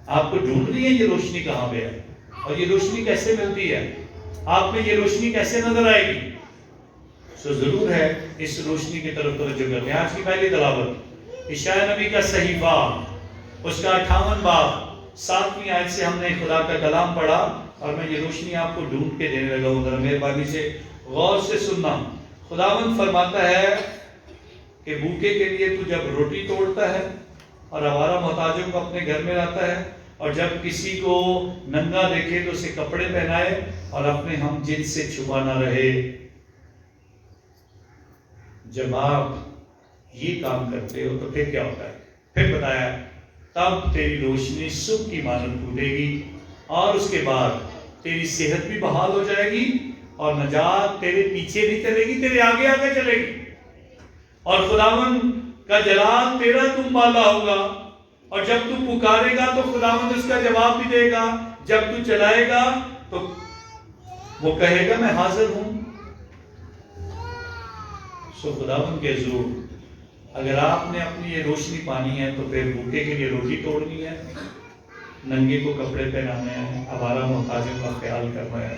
آپ کو ڈھونڈنی ہے یہ روشنی کہاں پہ ہے، اور یہ روشنی کیسے ملتی ہے، آپ میں یہ روشنی کیسے نظر آئے گی. سو ضرور ہے اس روشنی کی طرف توجہ کرتے ہیں. آج کی پہلی تلاوت اشعیاء نبی کا صحیفہ اس کا 58 باب 7ویں آیت سے ہم نے خدا کا کلام پڑھا، اور میں یہ روشنی آپ کو ڈھونڈ کے دینے لگا ہوں. ذرا مہربانی سے غور سے سننا. خداوند فرماتا ہے کہ بھوکے کے لیے تو جب روٹی توڑتا ہے اور آوارہ محتاجوں کو اپنے گھر میں لاتا ہے، اور جب کسی کو ننگا دیکھے تو اسے کپڑے پہنائے اور اپنے ہم جن سے چھپا نہ رہے. جب آپ یہ کام کرتے ہو تو پھر کیا ہوتا ہے؟ پھر بتایا تب تیری روشنی صبح کی مانند ٹوٹے گی، اور اس کے بعد تیری صحت بھی بحال ہو جائے گی، اور نجات تیرے پیچھے نہیں چلے گی، تیرے آگے آگے چلے گی. اور خداوند کا جلال تیرا تم بالا ہوگا، اور جب تو پکارے گا تو خداوند اس کا جواب بھی دے گا. جب تو چلائے گا تو وہ کہے گا میں حاضر ہوں. سو خداوند کے حضور اگر آپ نے اپنی یہ روشنی پانی ہے تو پھر بھوکے کے لیے روٹی توڑنی ہے، ننگے کو کپڑے پہنانے ہیں، آوارہ محتاجوں کا خیال کرنا ہے،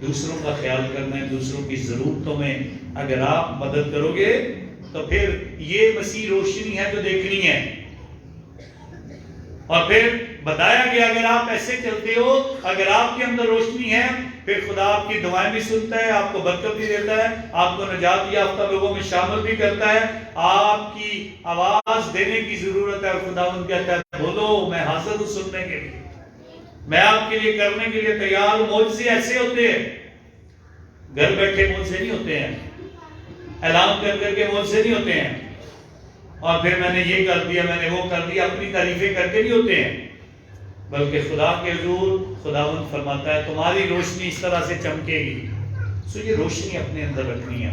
دوسروں کا خیال کرنا ہے، دوسروں کی ضرورتوں میں اگر آپ مدد کرو گے تو پھر یہ مسیح روشنی ہے جو دیکھنی ہے. اور پھر بتایا گیا اگر آپ ایسے چلتے ہو، اگر آپ کے اندر روشنی ہے، پھر خدا آپ کی دعائیں بھی سنتا ہے، آپ کو برکت بھی دیتا ہے، آپ کو نجات یافتہ لوگوں میں شامل بھی کرتا ہے. آپ کی آواز دینے کی ضرورت ہے، اور خداوند کہتا ہے بولو میں حاضر ہوں سننے کے لیے، میں آپ کے لیے کرنے کے لیے تیار ہوں. معجزے ایسے ہوتے ہیں، گھر بیٹھے معجزے نہیں ہوتے ہیں، اعلان کر کر کے معجزے نہیں ہوتے ہیں، اور پھر میں نے یہ کر دیا، میں نے وہ کر دیا، اپنی تعریفیں کر کے نہیں ہوتے ہیں. بلکہ خدا کے حضور خداوند فرماتا ہے تمہاری روشنی اس طرح سے چمکے گی. سو یہ روشنی اپنے اندر رکھنی ہے.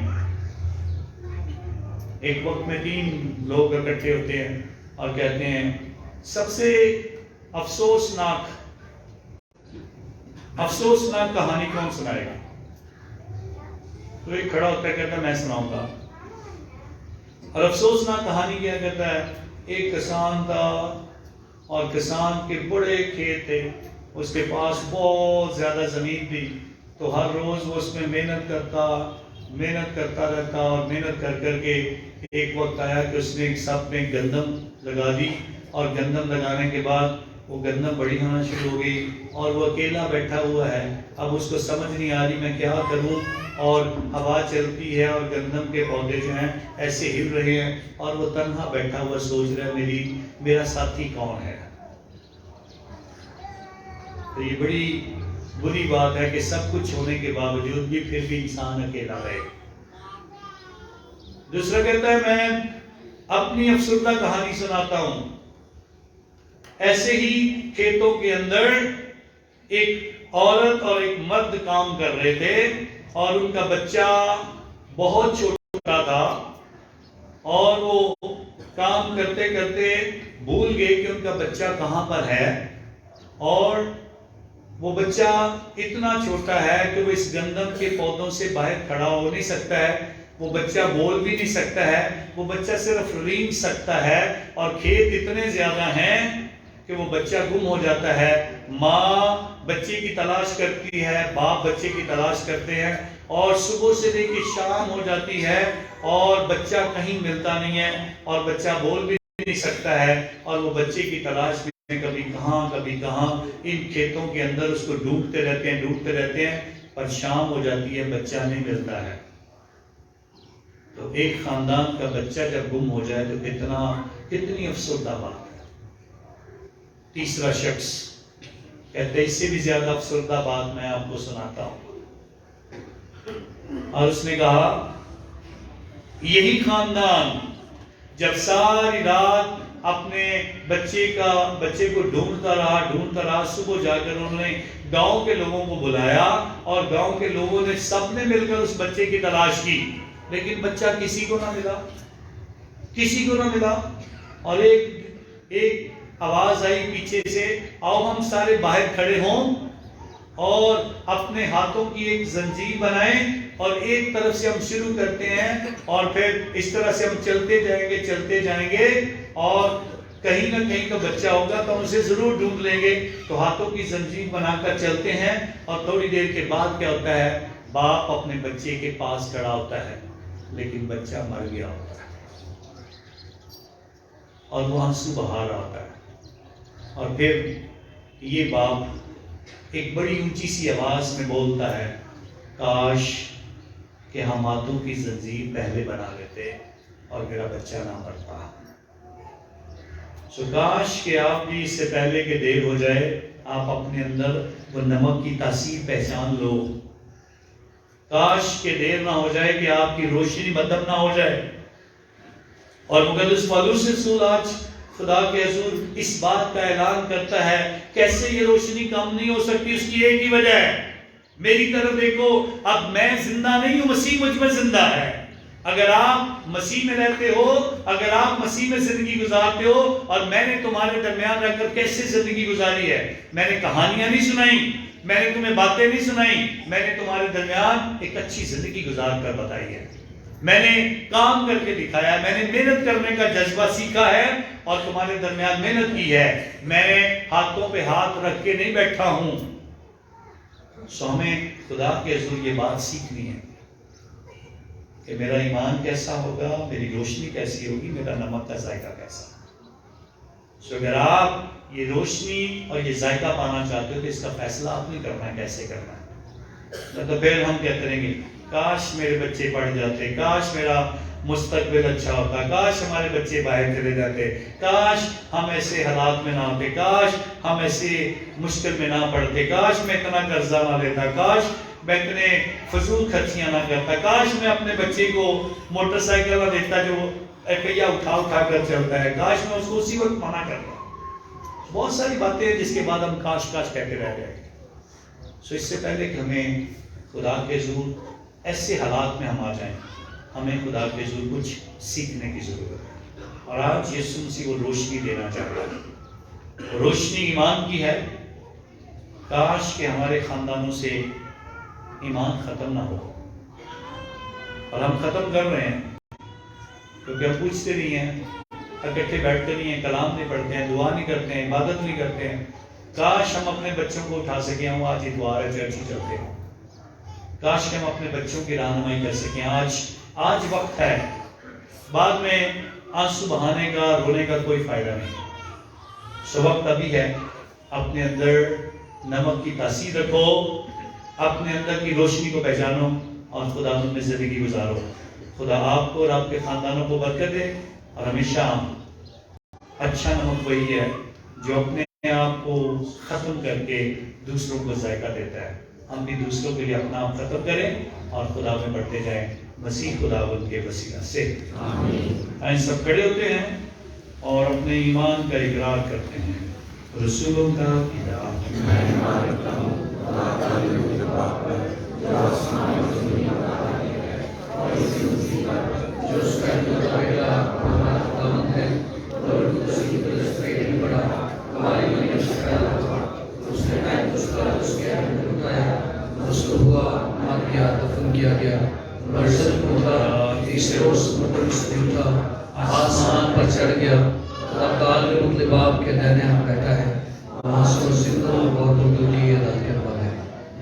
ایک وقت میں 3 لوگ اکٹھے ہوتے ہیں اور کہتے ہیں سب سے افسوسناک کہانی کون سنائے گا؟ تو ایک کھڑا ہوتا ہے کہتا ہے میں سناؤں گا. اور افسوسناک کہانی کیا کہتا ہے؟ ایک کسان تھا، اور کسان کے بڑے کھیت تھے، اس کے پاس بہت زیادہ زمین تھی، تو ہر روز وہ اس میں محنت کرتا رہتا، اور محنت کر کر کے ایک وقت آیا کہ اس نے سب میں گندم لگا دی، اور گندم لگانے کے بعد وہ گندم بڑی ہونا شروع ہو گئی، اور وہ اکیلا بیٹھا ہوا ہے. اب اس کو سمجھ نہیں آ رہی میں کیا کروں، اور ہوا چلتی ہے اور گندم کے پودے جو ہیں ایسے ہل رہے ہیں، اور وہ تنہا بیٹھا ہوا سوچ رہا ہے میرا ساتھی کون ہے. تو یہ بڑی بری بات ہے کہ سب کچھ ہونے کے باوجود بھی پھر بھی انسان اکیلا رہے. دوسرا کہتا ہے میں اپنی افسردہ کہانی سناتا ہوں. ایسے ہی کھیتوں کے اندر ایک عورت اور ایک مرد کام کر رہے تھے، اور ان کا بچہ بہت چھوٹا تھا، اور وہ کام کرتے کرتے بھول گئے کہ ان کا بچہ کہاں پر ہے. اور وہ بچہ اتنا چھوٹا ہے کہ وہ اس گندم کے پودوں سے باہر کھڑا ہو نہیں سکتا ہے، وہ بچہ بول بھی نہیں سکتا ہے، وہ بچہ صرف رینگ سکتا ہے، اور کھیت اتنے زیادہ ہیں کہ وہ بچہ گم ہو جاتا ہے. ماں بچے کی تلاش کرتی ہے، باپ بچے کی تلاش کرتے ہیں، اور صبح سے لے کے شام ہو جاتی ہے اور بچہ کہیں ملتا نہیں ہے، اور بچہ بول بھی نہیں سکتا ہے، اور وہ بچے کی تلاش میں کبھی کہاں ان کھیتوں کے اندر اس کو ڈھونڈتے رہتے ہیں، پر شام ہو جاتی ہے بچہ نہیں ملتا ہے. تو ایک خاندان کا بچہ جب گم ہو جائے تو کتنی افسردہ بات ہے. تیسرا شخص کہتے ہیں اس سے بھی زیادہ افسردہ بات میں آپ کو سناتا ہوں. اور اس نے کہا یہی خاندان جب ساری رات اپنے بچے کو ڈھونڈتا رہا. صبح جا کر انہوں نے گاؤں کے لوگوں کو بلایا اور گاؤں کے لوگوں نے سب نے مل کر اس بچے کی تلاش کی, لیکن بچہ کسی کو نہ ملا. اور ایک آواز آئی پیچھے سے, آؤ ہم سارے باہر کھڑے ہوں اور اپنے ہاتھوں کی ایک زنجیر بنائیں اور ایک طرف سے ہم شروع کرتے ہیں اور پھر اس طرح سے ہم چلتے جائیں گے اور کہیں نہ کہیں کا بچہ ہوگا تو ہم اسے ضرور ڈھونڈ لیں گے. تو ہاتھوں کی زنجیر بنا کر چلتے ہیں اور تھوڑی دیر کے بعد کیا ہوتا ہے, باپ اپنے بچے کے پاس کھڑا ہوتا ہے لیکن بچہ مر گیا ہوتا ہے اور وہ آنسو بہا رہا ہوتا ہے. اور پھر یہ باپ ایک بڑی اونچی سی آواز میں بولتا ہے, کاش کہ ہم ہاتھوں کی زنجیر پہلے بنا لیتے اور میرا بچہ نہ مرتا. کاش کہ آپ بھی اس سے پہلے کہ دیر ہو جائے آپ اپنے اندر وہ نمک کی تاثیر پہچان لو. کاش کہ دیر نہ ہو جائے کہ آپ کی روشنی مدھم نہ ہو جائے. اور مقدس پالوس رسول آج خدا کے حضور اس بات کا اعلان کرتا ہے, کیسے یہ روشنی کم نہیں ہو سکتی. اس کی ایک ہی وجہ ہے, میری طرف دیکھو, اب میں زندہ نہیں ہوں, مسیح مجھ میں زندہ ہے. اگر آپ مسیح میں رہتے ہو, اگر آپ مسیح میں زندگی گزارتے ہو, اور میں نے تمہارے درمیان رہ کر کیسے زندگی گزاری ہے, میں نے کہانیاں نہیں سنائی, میں نے تمہیں باتیں نہیں سنائی, میں نے تمہارے درمیان ایک اچھی زندگی گزار کر بتائی ہے. میں نے کام کر کے دکھایا, میں نے محنت کرنے کا جذبہ سیکھا ہے اور تمہارے درمیان محنت کی ہے. میں نے ہاتھوں پہ ہاتھ رکھ کے نہیں بیٹھا ہوں. سو ہمیں خدا کے حضور یہ بات سیکھنی ہے کہ میرا ایمان کیسا ہوگا, میری روشنی کیسی ہوگی, میرا نمک کا ذائقہ کیسا. سو اگر آپ یہ روشنی اور یہ ذائقہ پانا چاہتے ہو تو اس کا فیصلہ آپ نہیں کرنا ہے کیسے کرنا ہے. تو پھر ہم کیا کریں گے, کاش میرے بچے پڑھ جاتے, کاش میرا مستقبل اچھا ہوتا, کاش ہمارے بچے باہر چلے جاتے, کاش ہم ایسے حالات میں نہ ہوتے, کاش ہم ایسے مشکل میں نہ پڑتے, کاش میں اتنا قرضہ نہ لیتا, کاش میں اتنے فضول خرچیاں نہ کرتا, کاش میں اپنے بچے کو موٹر سائیکل نہ دیتا جو پہیا اٹھا کر چلتا ہے, کاش میں اس کو اسی وقت منع کرتا. بہت ساری باتیں ہیں جس کے بعد ہم کاش کہتے رہ گئے. سو اس سے پہلے کہ ہمیں خدا کے حضور ایسے حالات میں ہم آ جائیں, ہمیں خدا کے حضور کچھ سیکھنے کی ضرورت ہے. اور آج یسوع مسیح وہ روشنی دینا چاہتا ہے, روشنی ایمان کی ہے. کاش کہ ہمارے خاندانوں سے ایمان ختم نہ ہو, اور ہم ختم کر رہے ہیں کیونکہ ہم پوچھتے نہیں ہیں, اکٹھے بیٹھتے نہیں ہیں, کلام نہیں پڑھتے ہیں, دعا نہیں کرتے ہیں, عبادت نہیں کرتے ہیں. کاش ہم اپنے بچوں کو اٹھا سکیں, ہم آج اتوار ہے چرچ چلتے ہیں, کاش کہ ہم اپنے بچوں کی رہنمائی کر سکیں. آج وقت ہے, بعد میں آنسو بہانے کا, رونے کا کوئی فائدہ نہیں. سو وقت ابھی ہے, اپنے اندر نمک کی تاثیر رکھو, اپنے اندر کی روشنی کو پہچانو اور خدا میں زندگی گزارو. خدا آپ کو اور آپ کے خاندانوں کو برکت دے. اور ہمیشہ اچھا نمک وہی ہے جو اپنے آپ کو ختم کر کے دوسروں کو ذائقہ دیتا ہے. ہم بھی دوسروں کے لیے اپنا آپ ختم کریں اور خدا میں بڑھتے جائیں, مسیح خداوند کے وسیلہ سے. آئیں سب کھڑے ہوتے ہیں اور اپنے ایمان کا اقرار کرتے ہیں. رسولوں کا پتا, میں مانتا ہوں جو اس کا پہلا ہمارا خداوند ہے اور اسی طرح سے بڑا ہمارے لیے اس نے ٹائم اس کا اس کے بتایا, اس کو ہوا, مار گیا, دفن کیا گیا, برزخ میں تھا, تیسرے روز مقدس تھا, آسمان پر چڑھ گیا, تعالی کے مطلب باپ کے دائیں ہاتھ بیٹھا ہے, وہاں سے زندہ اور دو کی عدالت کرنے والا ہے.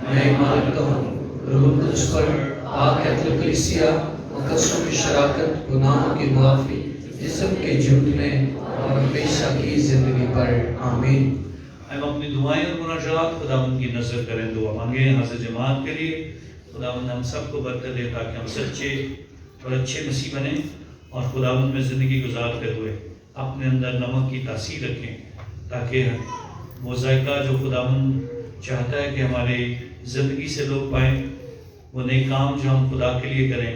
میں ایمان رکھتا ہوں روح القدس پر, پاک کیتھولک کلیسیا, مقدسوں کی شراکت, گناہوں کی معافی, جسم کے جھوٹنے اور ہمیشہ کی زندگی پر. آمین. ہم اپنی دعائیں اور مناجات خداوند کی نظر کریں, دعا مانگیں حاضر جماعت کے لیے. خداوند ہم سب کو برکت دے تاکہ ہم سچے اور اچھے مسیح بنیں اور خداوند میں زندگی گزارتے ہوئے اپنے اندر نمک کی تاثیر رکھیں, تاکہ وہ ذائقہ جو خداوند چاہتا ہے کہ ہمارے زندگی سے لوگ پائیں, وہ نئے کام جو ہم خدا کے لیے کریں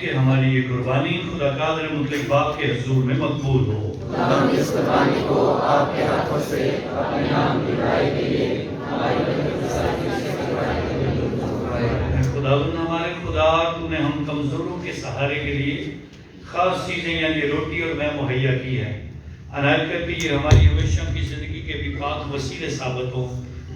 کہ ہماری یہ قربانی خدا قادر مطلق باپ کے حضور میں مقبول ہو۔ ہم اس قربانی کو آپ کے ہاتھوں سے اپنے نام کی بڑائی کے لیے خداوند ہمارے خدا، تو نے ہم کمزوروں کے سہارے کے لیے خاص چیزیں یعنی روٹی اور میں مہیا کی ہے۔ عنایت کر کے یہ ہماری ہمیشہ کی زندگی کے بھی پاک وسیلے ثابت ہو،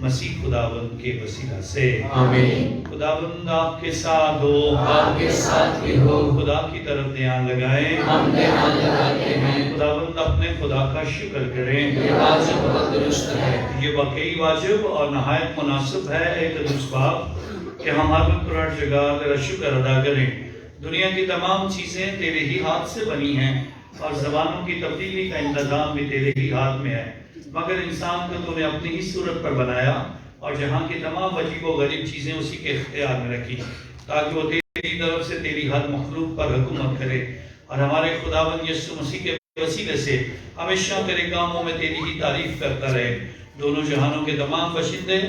مسیح خداوند کے وسیلہ سے آمین۔ خداوند آپ کے ساتھ ہو، آپ کے ساتھ بھی ہو۔ خدا کی طرف دھیان لگائیں، ہم دھیان لگاتے ہیں، خداوند اپنے خدا کا شکر کریں۔ یہ واجب اور درست ہے۔ یہ واقعی واجب اور نہایت مناسب ہے ایک درست بات کہ ہم ہر پروردگار تیرا شکر ادا کریں۔ دنیا کی تمام چیزیں تیرے ہی ہاتھ سے بنی ہیں اور زبانوں کی تبدیلی کا انتظام بھی تیرے ہی ہاتھ میں ہے، مگر انسان کو تو نے اپنی ہی صورت پر بنایا اور جہاں کی تمام عجیب و غریب چیزیں اسی کے اختیار میں رکھی تاکہ وہ تیری طرف سے تیری ہر مخلوق پر حکومت کرے، اور ہمارے خداوند یسوع مسیح کے وسیلے سے ہمیشہ تیرے کاموں میں تیری ہی تعریف کرتا رہے۔ دونوں جہانوں کے تمام باشندے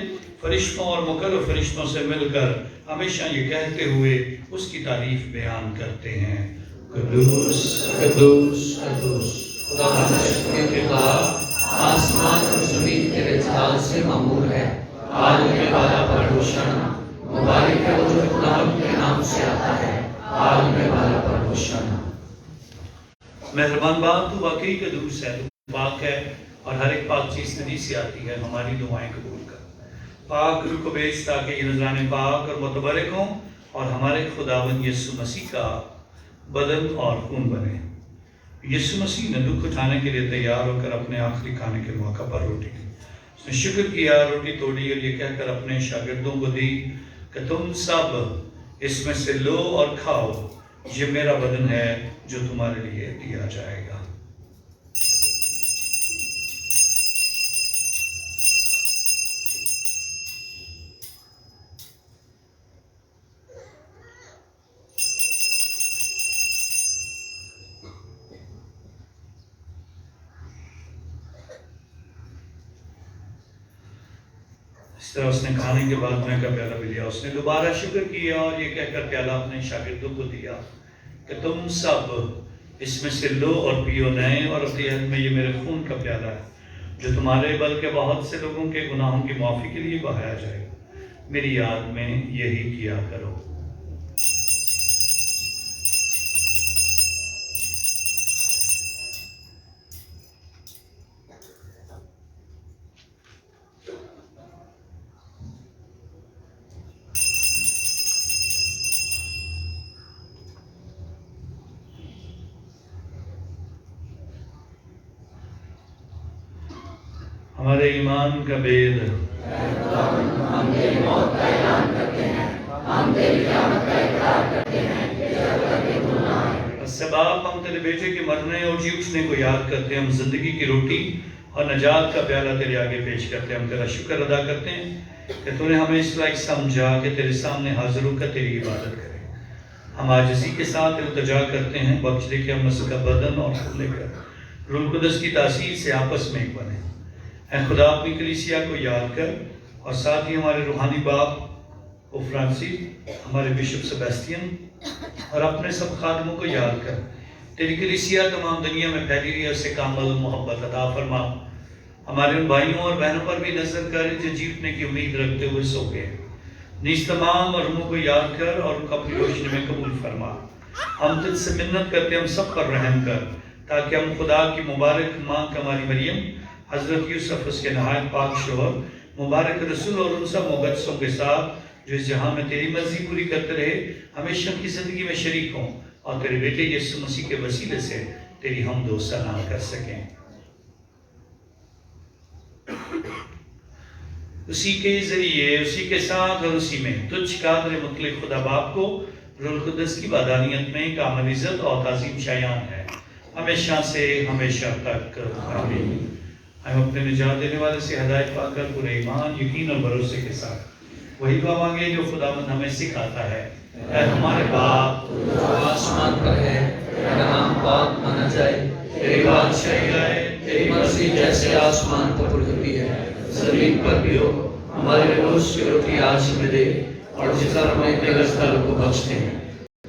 فرشتوں اور مقرر فرشتوں سے مل کر ہمیشہ یہ کہتے ہوئے اس کی تعریف بیان کرتے ہیں، قدوس قدوس قدوس خدا کے خطاب آسمان اور زمین تیرے جلال سے معمور ہے۔ عالم والا پر ہوشنا، مبارک ہے وہ جو خداوند کے نام سے آتا ہے۔ عالم والا پر ہوشنا۔ مہربان باپ تو واقعی قدوس ہے، تو پاک ہے اور ہر ایک پاک چیز ندی سے آتی ہے، ہماری دعائیں قبول کر۔ پاک روح کو بھیج تاکہ یہ نذرانے پاک اور متبرک ہوں اور ہمارے خداوند یسوع مسیح کا بدن اور خون بنے۔ یسوع مسیح نے دکھ اٹھانے کے لیے تیار ہو کر اپنے آخری کھانے کے موقع پر روٹی لی، اس نے شکر کیا، روٹی توڑی اور یہ کہہ کر اپنے شاگردوں کو دی کہ تم سب اس میں سے لو اور کھاؤ، یہ میرا بدن ہے جو تمہارے لیے دیا جائے گا۔ اس طرح اس نے کھانے کے بعد میں کا پیالہ بھی لیا، اس نے دوبارہ شکر کیا اور یہ کہہ کر پیالہ اپنے شاگردوں کو دیا کہ تم سب اس میں سے لو اور پیو، نئے اور اپنی عہد میں یہ میرے خون کا پیالہ ہے جو تمہارے بلکہ بہت سے لوگوں کے گناہوں کی معافی کے لیے بہایا جائے گا، میری یاد میں یہی کیا کرو۔ ہمارے ایمان کا بید، ہم تیری موت کا اعلان کرتے ہیں، ہم تیری قیامت کا اقرار کرتے ہیں کہ جب تک کہ تو نہ آئے۔ اس سے باپ ہم تیرے بیٹے کے مرنے اور جی اٹھنے کو یاد کرتے ہیں، ہم زندگی کی روٹی اور نجات کا پیالہ تیرے آگے پیش کرتے ہیں، ہم تیرا شکر ادا کرتے ہیں کہ تو نے ہمیں اس لائق سمجھا کہ تیرے سامنے حاضر ہو کر تیری عبادت کریں۔ ہم عاجزی کے ساتھ التجا کرتے ہیں، بخش دے کہ ہم مسیح کا بدن اور خون لے کر روح القدس کی تاثیر سے آپس میں ایک بنے۔ اے خدا اپنی کلیسیا کو یاد کر اور ساتھ ہی ہمارے روحانی باپ او فرانسیس، ہمارے بشپ سیباسٹین اور اپنے سب خادموں کو یاد کر۔ تیری کلیسیا تمام دنیا میں پھیلی رہی ہے، اسے کامل محبت عطا فرما۔ ہمارے ان بھائیوں اور بہنوں پر بھی نظر کر جو جیتنے کی امید رکھتے ہوئے سو گئے، نیز تمام مرحوموں کو یاد کر اور ان کو اپنی روشنی میں قبول فرما۔ ہم تجھ سے منت کرتے ہم سب پر رحم کر تاکہ ہم خدا کی مبارک ماں کماری مریم، حضرت یوسف اس کے نہایت پاک شوہر، مبارک رسول اور ان سب مقدسوں کے ساتھ جو اس جہاں میں تیری مرضی پوری کرتے رہے، ہمیشہ کی زندگی میں شریک ہوں اور تیرے بیٹے یسوع مسیح کے وسیلے سے تیری حمد و ثنا کر سکیں۔ اسی کے ذریعے، اسی کے ساتھ اور اسی میں تجھ قادر مطلق خدا باپ کو روح القدس کی وحدانیت میں کامل عزت اور تعظیم شایان ہے، ہمیشہ سے ہمیشہ تک آمین۔ ہم اپنے نجات دینے والے سے ہدایت پا کر پورے ایمان، یقین اور بھروسے کے ساتھ وہی دعا مانگے جو خداوند ہمیں سکھاتا ہے۔ اے ہمارے باپ جو آسمان پر ہے، تیرا نام پاک مانا جائے، تیری بادشاہی آئے، تیری مرضی جیسے آسمان پر ہوتی ہے زمین پر بھی ہو۔ ہمارے روز کی روٹی آج ہمیں دے اور جس طرح ہم اپنے گناہگاروں کو بخشتے ہیں،